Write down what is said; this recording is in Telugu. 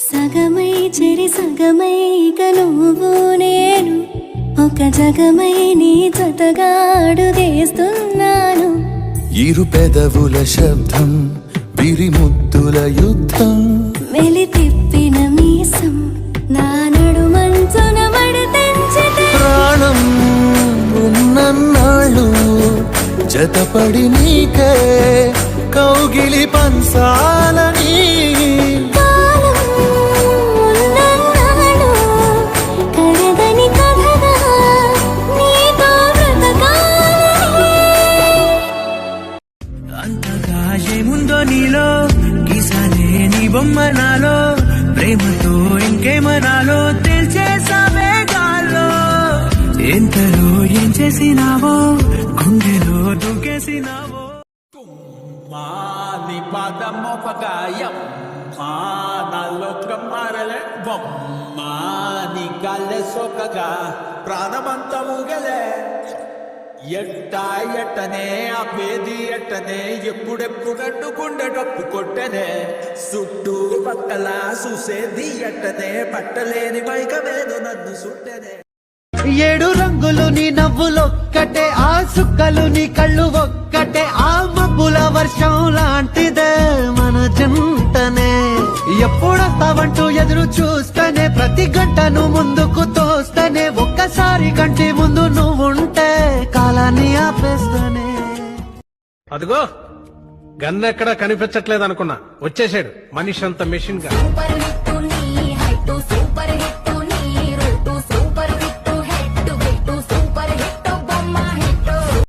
సగమై చెరి సగమై ఇక నువ్వు నేను ఒక జగమై నీ జతగా అడుగేస్తున్నాను. ఇరు పెదవుల శబ్దం విరి ముద్దుల యుద్ధం మెలి తిప్పిన మీసం నా నడుమంచున మడతెంచితే ప్రాణం ఉన్నన్నాళ్ళు జతపడి నీకే కౌగిలి పంచాలని కాలం ఉన్నన్నాడు కడగని కథగా నీతో బ్రతకాలని. అంతగా ఏముందో నీలో గీసాలే నీ బొమ్మ నాలో ప్రేమతో ఇంకేమనాలో తెలిచేసావే గాల్లో ఎంతలో ఏం చేసినావో గుండెలో దూకేసినావో నీ పాదం మోపగాయం నాలో మారలే బొమ్మ నీ గాల్లే సోకగా ప్రాణమంతా ఊగలే ఎట్టనే ఆ పేది ఎట్టనే ఎప్పుడెప్పుడంటూ గుండె డప్పు కొట్టనే చుట్టూ పక్కల చూసేది ఎట్టనే పట్టలేని మైకమేదో నన్ను సుట్టనే. 7 రంగులు నీ నవ్వులొక్కటే ఆ సుక్కలు నీ కళ్ళు ఒక్కటే ఆ మబ్బుల వర్షం లాంటిదే మన జంటనే ఎప్పుడొస్తావంటూ ఎదురు చూస్తేనే ప్రతి గంటను ముందుకు తోస్తేనే ఒక్కసారి కంటి ముందు నువ్వుంటే కాలాన్ని ఆపేస్తానే. అదిగో గన్ ఎక్కడా కనిపించట్లేదు అనుకున్నా వచ్చేసాడు మనిషి అంత మెషిన్ గా.